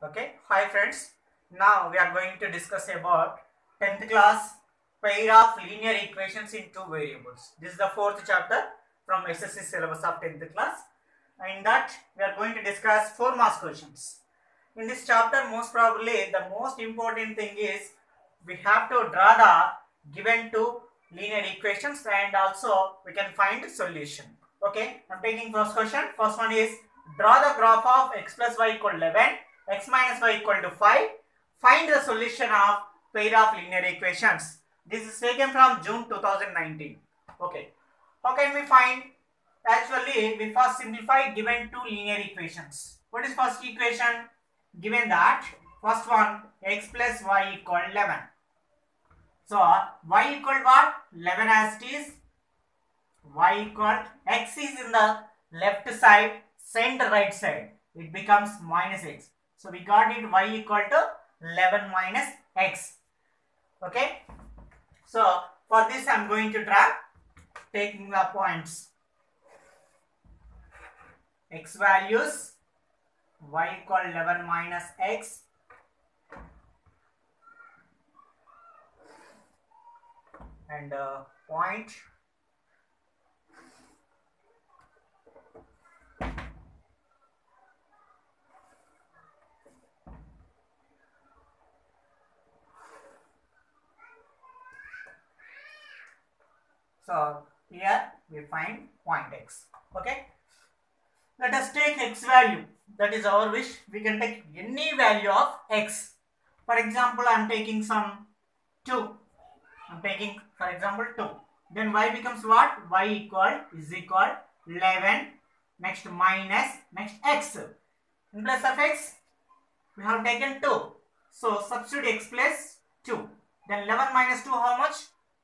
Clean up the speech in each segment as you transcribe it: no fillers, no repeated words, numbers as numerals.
Okay, hi friends. Now we are going to discuss about 10th class pair of linear equations in two variables. This is the fourth chapter from SSC syllabus of 10th class. In that we are going to discuss 4 mass questions. In this chapter, most probably the most important thing is we have to draw the given two linear equations and also we can find solution. Okay, I'm taking first question. First one is draw the graph of x plus y equal 11, x minus y equal to 5. Find the solution of pair of linear equations. This is taken from June 2019. Okay, how can we find? Actually, we first simplify given two linear equations. What is first equation? Given that first one x plus y equal 11. So y equal what? 11 as it is. Y equal x is in the left side, send right side. It becomes minus x. So we got it y equal to 11 minus x. Okay. So for this I am going to draw taking the points x values y equal 11 minus x and point so here we find point x. Okay, let us take x value, that is our wish. We can take any value of x. For example, I am taking some 2. I am taking for example 2. Then y becomes what? Y is equal 11, next minus, next x. In place of x we have taken 2. So substitute x plus 2. Then 11 minus 2 how much?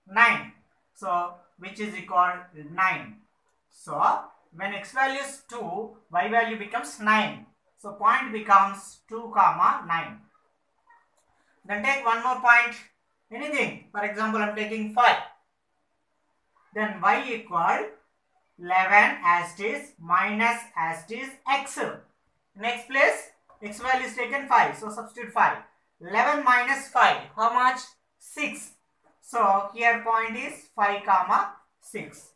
9. So which is equal 9. So when x value is 2, y value becomes 9. So point becomes 2 comma 9. Then take one more point, anything. For example, I am taking 5. Then y equal 11 as it is minus as it is x. Next place x value is taken 5. So substitute 5. 11 minus 5 how much? 6. So here point is 5 comma 6.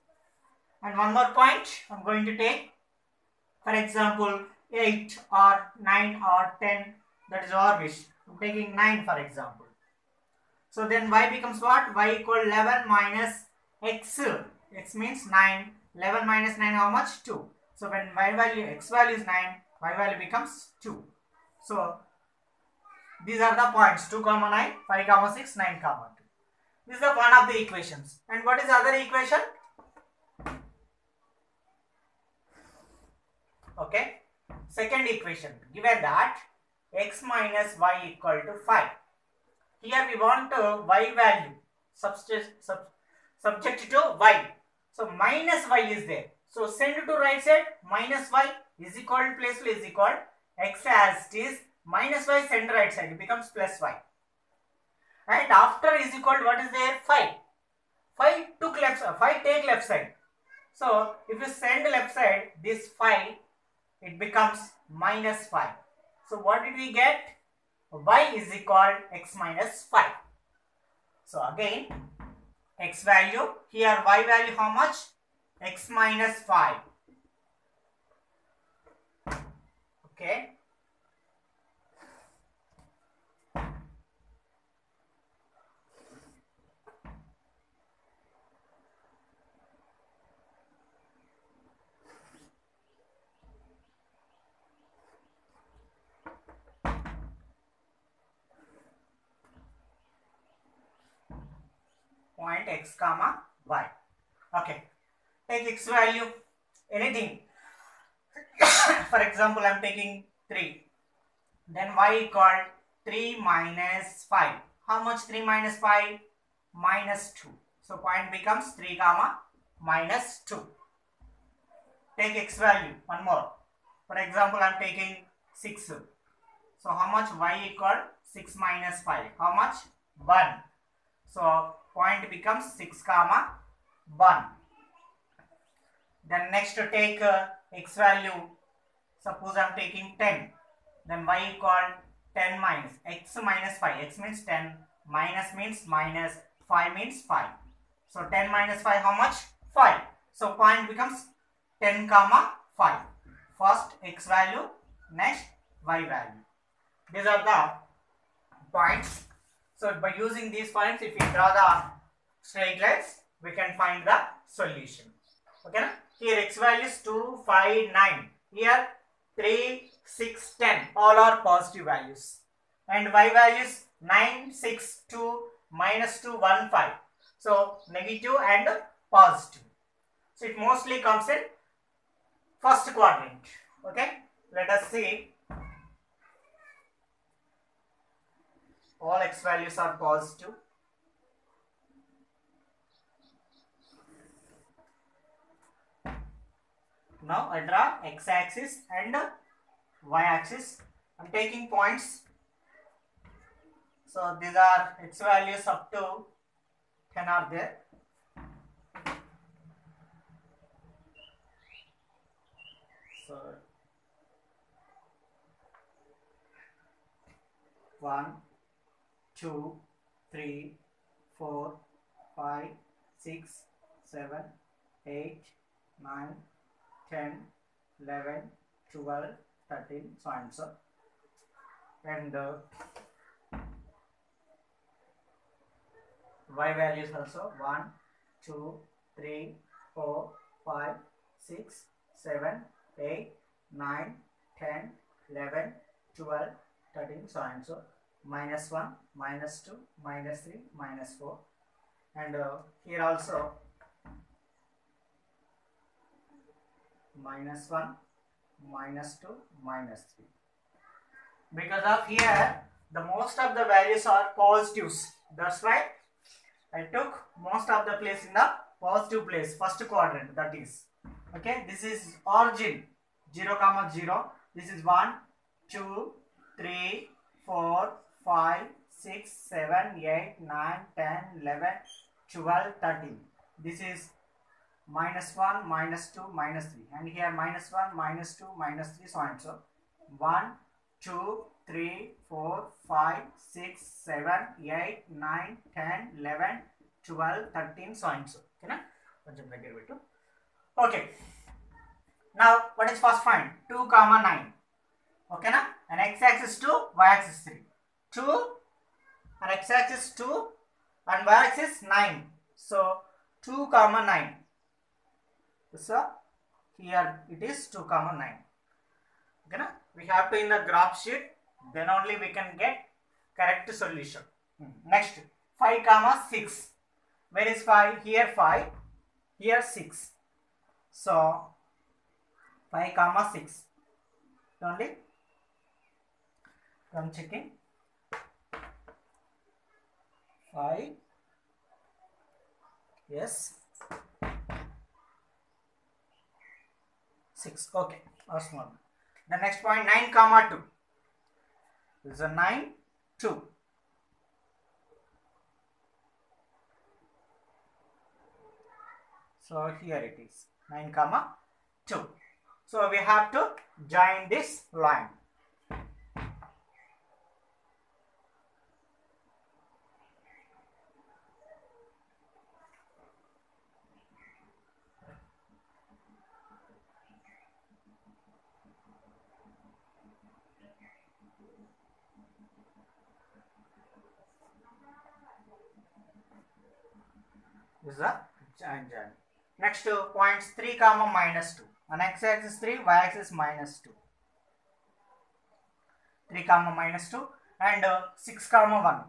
And one more point I am going to take. For example 8 or 9 or 10, that is our wish. I am taking 9 for example. So then y becomes what? Y equal 11 minus x. X means 9. 11 minus 9 how much? 2. So when y value, x value is 9, y value becomes 2. So these are the points 2 comma 9, 5 comma 6, 9 comma 2. This is the one of the equations. And what is the other equation? Okay. Second equation, given that x minus y equal to 5. Here we want y value subject to y. So minus y is there. So send to right side, minus y is equal to place is equal x as it is, minus y send right side, it becomes plus y. And after is equal to what is there? 5. 5 took left side, 5 take left side. So if you send left side, this 5, it becomes minus 5. So what did we get? Y is equal x minus 5. So again x value, here y value how much? X minus 5. Okay. Point x comma y. Okay, take x value, anything. For example, I am taking 3. Then y equal 3 minus 5. How much 3 minus 5? Minus 2. So point becomes 3 comma minus 2. Take x value, one more. For example, I am taking 6. So how much? Y equal 6 minus 5. How much? 1. So point becomes 6 comma 1. Then next to take x value, suppose I am taking 10. Then y equal 10 minus x minus 5. X means 10, minus means minus, 5 means 5. So 10 minus 5 how much? 5. So point becomes 10 comma 5. First x value, next y value. These are the points. So by using these points, if we draw the straight lines, we can find the solution. Okay, here x value is 2, 5, 9. Here 3, 6, 10. All are positive values. And y value is 9, 6, 2, minus 2, 1, 5. So negative and positive. So it mostly comes in first quadrant. Okay, let us see. All x values are positive. Now I draw x axis and y axis. I am taking points. So these are x values up to 10 are there. So 1, 2, 3, 4, 5, 6, 7, 8, 9, 10, 11, 12, 13, so and so. And y values also 1, 2, 3, 4, 5, 6, 7, 8, 9, 10, 11, 12, 13, so and so. Minus 1, minus 2, minus 3, minus 4. And here also minus 1, minus 2, minus 3. Because of here, the most of the values are positives. That's why I took most of the place in the positive place, first quadrant, that is. Okay, this is origin, 0, 0. This is 1, 2, 3, 4, 5, 6, 7, 8, 9, 10, 11, 12, 13. This is minus 1, minus 2, minus 3. And here minus 1, minus 2, minus 3, so and so. 1, 2, 3, 4, 5, 6, 7, 8, 9, 10, 11, 12, 13, so and so. Okay. Now, what is first find? 2, 9. Okay, na? And x-axis 2, y-axis 3. 2 and x-axis 2 and y-axis 9. So 2, 9. So here it is 2, 9. Okay, na? We have to in the graph sheet, then only we can get correct solution. Next 5, 6. Where is 5? Here 5, here 6. So 5, 6. Only I am checking. 5, yes, 6. Okay, first one. The next point 9, 2. This is a 9, 2. So here it is 9, 2. So we have to join this line. This is a join. Next points 3, minus 2. On x-axis 3, y-axis minus 2. 3, minus 2 and 6, 1.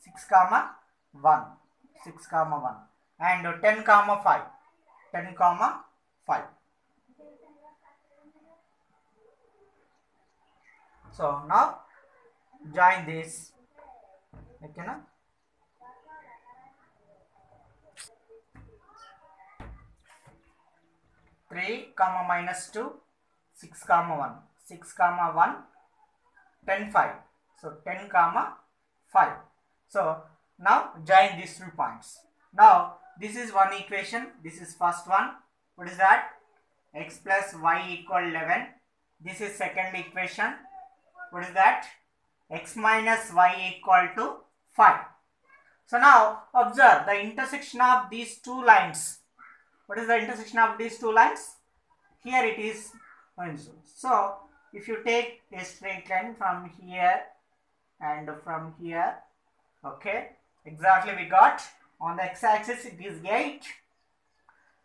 6, 1. 6, 1 and 10, 5. 10, 5. So now join this. Okay, na? 3, minus 2, 6, 1. 6, 1, 10, 5. So 10, 5. So now join these 2 points. Now this is one equation. This is first one. What is that? X plus y equal 11. This is second equation. What is that? x minus y equal to 5. So now observe the intersection of these two lines. What is the intersection of these two lines? Here it is horizontal. So if you take a straight line from here and from here, okay, exactly we got on the x-axis it is 8,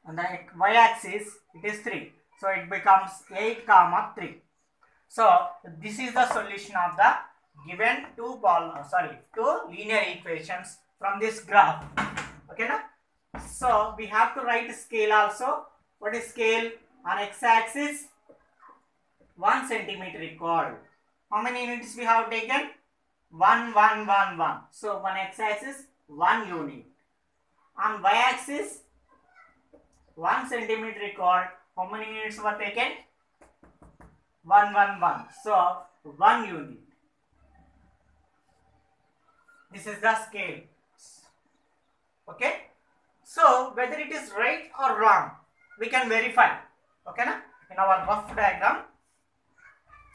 on the y-axis it is 3. So it becomes 8 comma 3. So this is the solution of the given two linear equations from this graph. Okay, na? So we have to write scale also. What is scale? On x-axis 1 centimeter equal. How many units we have taken? 1, 1, 1, 1. So on x-axis 1 unit. On y-axis 1 centimeter equal. How many units were taken? 1, 1, 1. So 1 unit. This is the scale. Okay. So whether it is right or wrong, we can verify. Okay, na? In our rough diagram,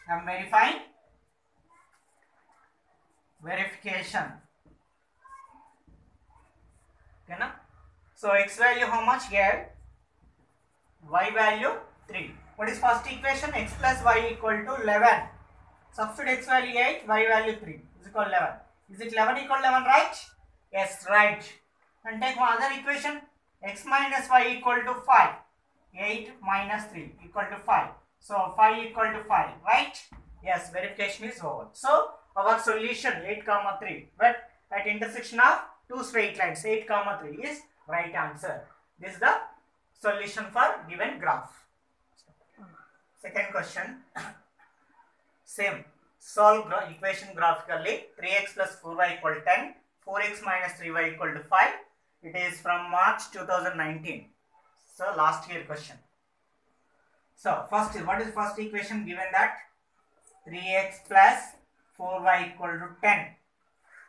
I am verifying. Verification. Okay, na? So x value how much here? Y value 3. What is first equation? X plus y equal to 11. Substitute x value 8, y value 3 is equal to 11. Is it 11 equal to 11, right? Yes, right. And take one other equation. X minus y equal to 5. 8 minus 3 equal to 5. So 5 equal to 5, right? Yes, verification is over. So our solution 8 comma 3, but at intersection of two straight lines 8 comma 3 is right answer. This is the solution for given graph. Second question. Same. Solve equation graphically. 3x plus 4y equal to 10. 4x minus 3y equal to 5. It is from March 2019. So last year question. So first, what is first equation given that? 3x plus 4y equal to 10.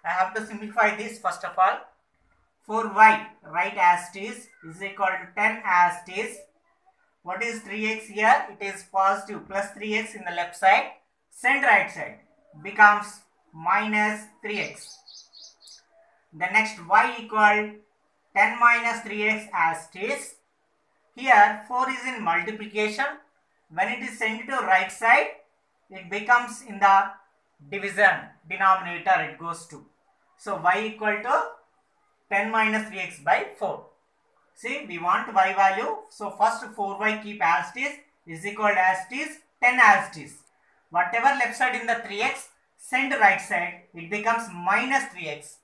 I have to simplify this first of all. 4y write as it is equal to 10 as it is. What is 3x here? It is positive, plus 3x in the left side. Send right side becomes minus 3x. The next y equal 10 minus 3x as it is. Here 4 is in multiplication. When it is sent to right side, it becomes in the division, denominator it goes to. So y equal to 10 minus 3x by 4. See, we want y value. So first 4y keep as it is equal to as it is, 10 as it is. Whatever left side in the 3x, send right side, it becomes minus 3x.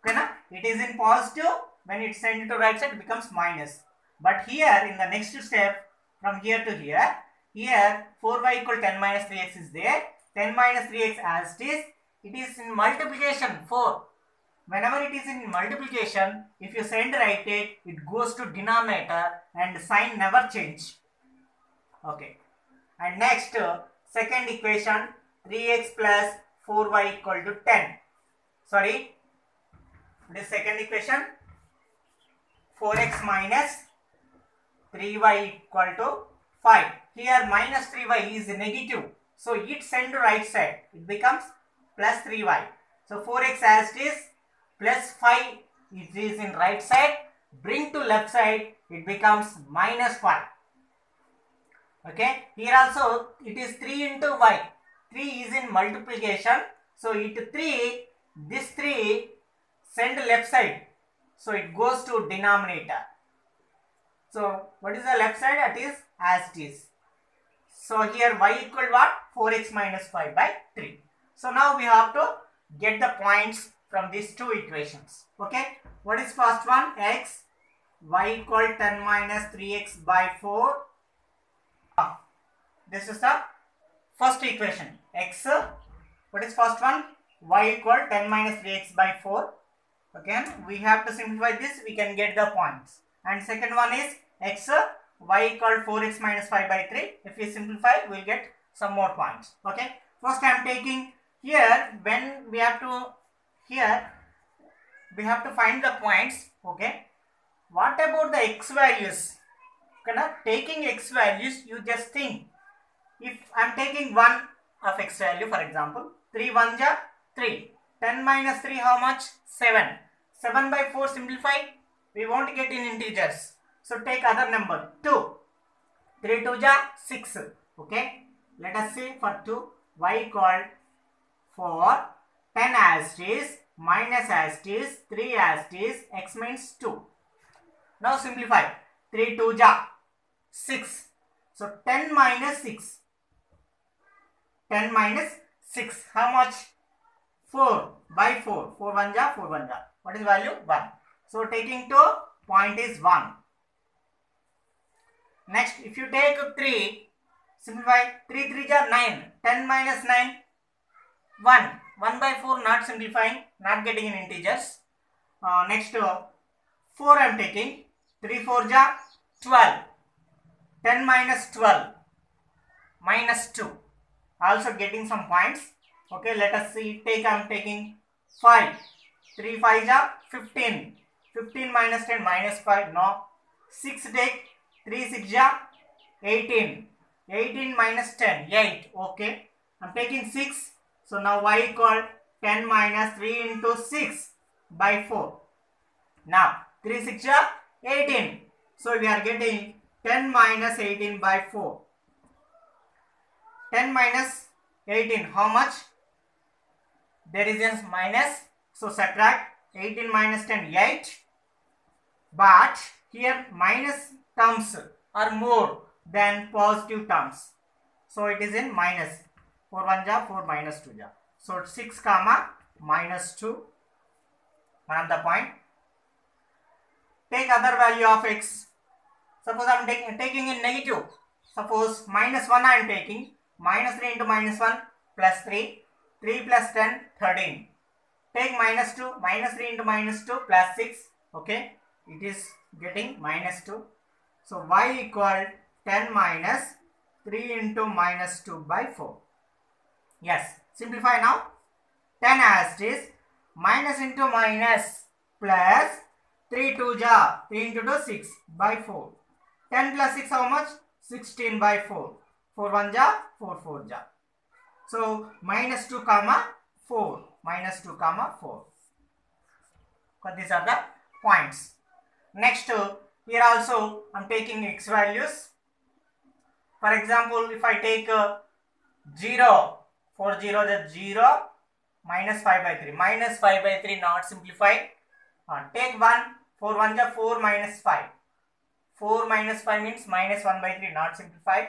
Okay, na? It is in positive. When it sent to right side, it becomes minus. But here in the next step, from here to here, here 4y equal 10 minus 3x is there. 10 minus 3x as it is in multiplication 4. Whenever it is in multiplication, if you send right it goes to denominator and sign never change. Okay. And next, second equation, 3x plus 4y equal to 10. Sorry, this second equation, 4x minus 3y equal to 5. Here minus 3y is negative. So it send to right side. It becomes plus 3y. So 4x as it is, plus 5 it is in right side. Bring to left side. It becomes minus 5. Okay. Here also it is 3 into y. 3 is in multiplication. So it 3, this 3 send left side. So it goes to denominator. So what is the left side? It is as it is. So here y equal what? 4x minus 5 by 3. So now we have to get the points from these two equations. Okay. What is first one? X. Y equal 10 minus 3x by 4. This is the first equation. X. What is first one? Y equal 10 minus 3x by 4. Again, we have to simplify this. We can get the points. And second one is x. Y equal 4x minus 5 by 3. If we simplify, we will get some more points. Okay. First, I am taking here. When we have to here, we have to find the points. Okay. What about the x values? Okay, now, taking x values, you just think. If I am taking 1 of x value, for example, 3 1 ja 3. 10 minus 3 how much? 7. 7 by 4 simplify. We won't get in integers. So take other number 2. 3 2 ja 6. Okay. Let us see for 2. Y called for 10 as it is, minus as it is, 3 as it is, x means 2. Now simplify. 3 2 ja 6. So 10 minus 6. 10 minus 6. How much? 4 by 4. 4 1 ja 4 1 ja. What is value? 1. So taking 2, point is 1. Next, if you take 3, simplify. 3 3 ja 9. 10 minus 9. 1. 1 by 4 not simplifying, not getting in integers. Next 4 I am taking. 3 4 ja 12. 10 minus 12 minus 2. Also getting some points. Okay, let us see. I am taking 5. 3 5 ja 15. 15 minus 10 minus 5. No. 6 take. 3 6 ja 18. 18 minus 10. 8. Okay. I am taking 6. So now y equal 10 minus 3 into 6 by 4. Now 3 6 ja 18. So we are getting 10 minus 18 by 4. 10 minus 18 how much? There is a minus. So subtract 18 minus 10 8. But here minus terms are more than positive terms. So it is in minus. 4 1 ja 4 minus 2 ja. So 6 comma minus 2. One of the point. Take other value of x. Suppose I am taking in negative. Suppose minus 1 I am taking. Minus 3 into minus 1 plus 3. 3 plus 10 13. Take minus 2. Minus 3 into minus 2 plus 6. Okay. It is getting minus 2. So y equal 10 minus 3 into minus 2 by 4. Yes, simplify now. 10 as it is, minus into minus plus 3 2 ja 3 into 2 6 by 4. 10 plus 6 how much? 16 by 4. 4 1 ja 4 4 ja. So minus 2 comma 4. Minus 2 comma 4. So these are the points. Next, here also I am taking x values. For example, if I take 0, 4 0 is 0, minus 5 by 3. Minus 5 by 3 not simplified. Take 1, 4 1 is 4 minus 5. 4 minus 5 means minus 1 by 3 not simplified.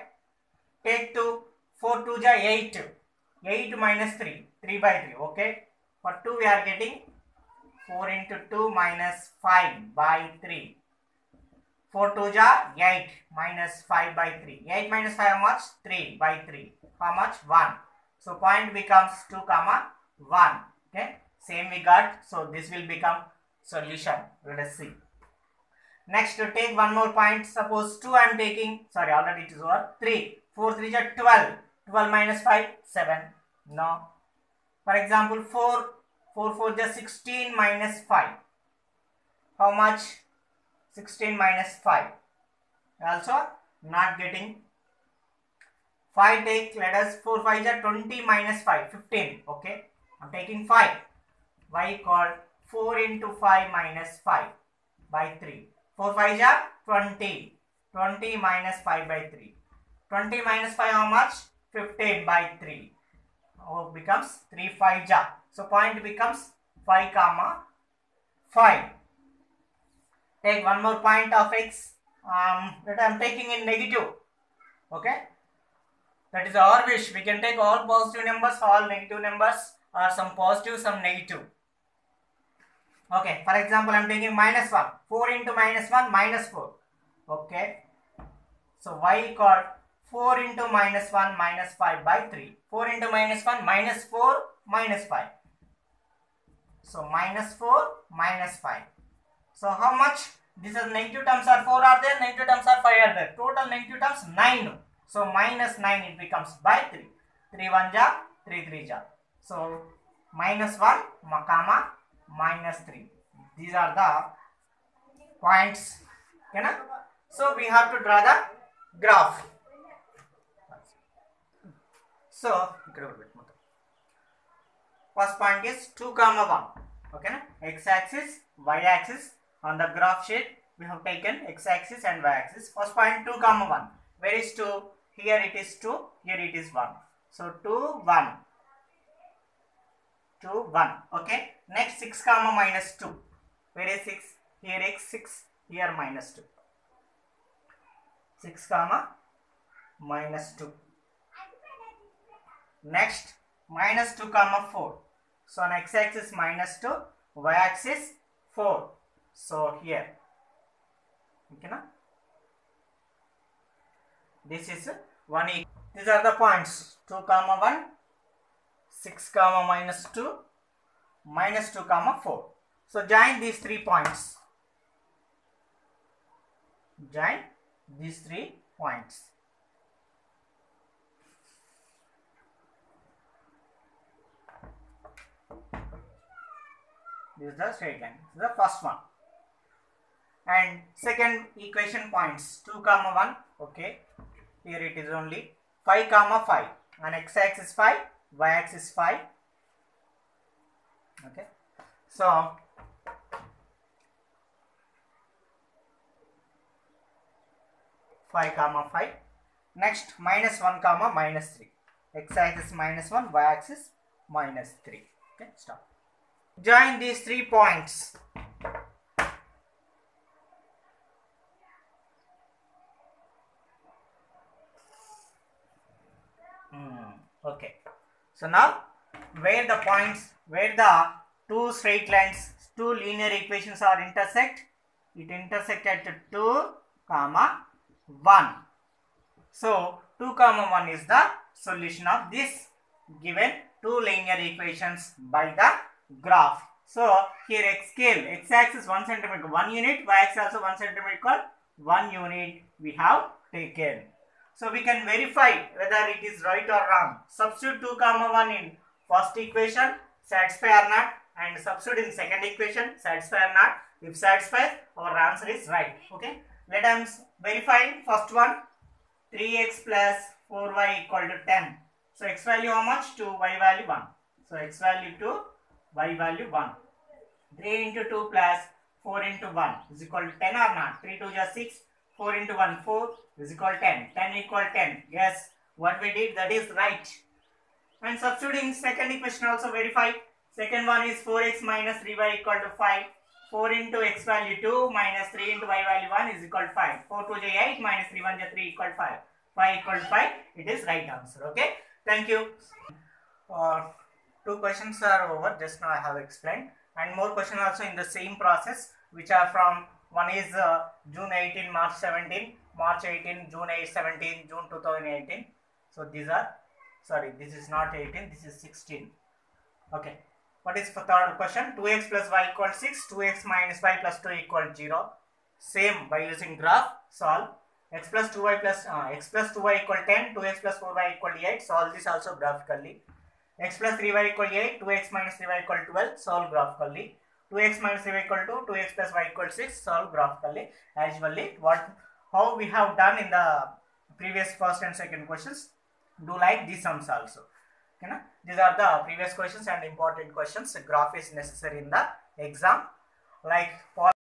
Take 2, 4 2 is 8. 8 minus 3, 3 by 3. Okay. For 2 we are getting 4 into 2 minus 5 by 3. 4 2 is 8 minus 5 by 3. 8 minus 5 how much? 3 by 3. How much? 1. So point becomes 2 comma 1. Okay. Same we got. So this will become solution. Let us see. Next to take one more point. Suppose 2 I am taking. Sorry, already it is over. 3. 4 3 is 12. 12 minus 5 7. No. For example 4 4 is 16 minus 5. How much? 16 minus 5. Also not getting. 5 take, let us 4 5 is 20 minus 5 15. Okay, I am taking 5. Y called 4 into 5 minus 5 by 3. 4 5 is 20. 20 minus 5 by 3. 20 minus 5 how much? 15 by 3. Oh, becomes 3 5 ja. So point becomes 5 comma 5. Take one more point of x that I am taking in negative. Okay. That is our wish. We can take all positive numbers, all negative numbers, or some positive, some negative. Okay. For example, I am taking minus 1. 4 into minus 1 minus 4. Okay. So y equal 4 into minus 1 minus 5 by 3. 4 into minus 1 minus 4 minus 5. So minus 4 minus 5. So how much? These are negative terms are 4 are there, negative terms are 5 are there. Total negative terms 9. So minus 9 it becomes by 3. 3 1 ja, 3 3 ja. So minus 1 comma minus 3. These are the points. Okay, na? So we have to draw the graph. So First point is 2, 1. Okay, na? X-axis, y-axis. On the graph sheet, we have taken x-axis and y-axis. First point 2, 1. Where is 2? Here it is 2. Here it is 1. So 2, 1. 2, 1. Okay. Next 6, minus 2. Where is 6? Here x 6. Here minus 2. 6, minus 2. Next minus 2, 4. So on x-axis minus 2, y-axis 4. So here, okay, na? This is 1. These are the points 2, 1, 6, minus 2, minus 2, 4. So join these 3 points. Join these 3 points. This is the straight line. This is the first one. And second equation points 2, 1. Okay. Here it is only 5, 5. On x-axis 5, y-axis 5. Okay. So five, 5. Next minus 1, minus 3. X-axis minus 1, y-axis minus 3. Okay. Stop. Join these 3 points. Okay. So now where the points, where the 2 straight lines, 2 linear equations are intersect, it intersect at 2, 1. So 2, 1 is the solution of this given 2 linear equations by the graph. So here x scale, x-axis 1 centimeter 1 unit, y-axis also 1 centimeter equal 1 unit we have taken. So we can verify whether it is right or wrong. Substitute 2, 1 in first equation, satisfy or not, and substitute in second equation, satisfy or not. If satisfies, our answer is right. Okay. Let us verify first one. 3x plus 4y equal to 10. So x value how much? 2, y value 1. So x value 2, y value 1. 3 into 2 plus 4 into 1 is equal to 10 or not? 3 2 is 6. 4 into 1, 4 is equal to 10. 10 equal 10. Yes, what we did, that is right. And substituting second equation also verify. Second one is 4x minus 3y equal to 5. 4 into x value 2 minus 3 into y value 1 is equal to 5. 4 2 is 8 minus 3 1 is 3 equal to 5. 5 equal to 5. It is right answer. Okay. Thank you. 2 questions are over. Just now I have explained. And more questions also in the same process, which are from one is June 18, March 17, March 18, June 8, 17, June 2018. So these are, sorry, this is not 18, this is 16. Okay. What is for third question? 2x plus y equals 6, 2x minus y plus 2 equals 0. Same by using graph, solve. X plus 2y equal 10, 2x plus 4y equal 8. Solve this also graphically. X plus 3y equal 8, 2x minus 3y equal 12. Solve graphically. 2x minus 3y equal 2, 2x plus y equal 6. Solve graphically. As usually, how we have done in the previous first and second questions. Do like these sums also. Okay, na? These are the previous questions and important questions. The graph is necessary in the exam. Like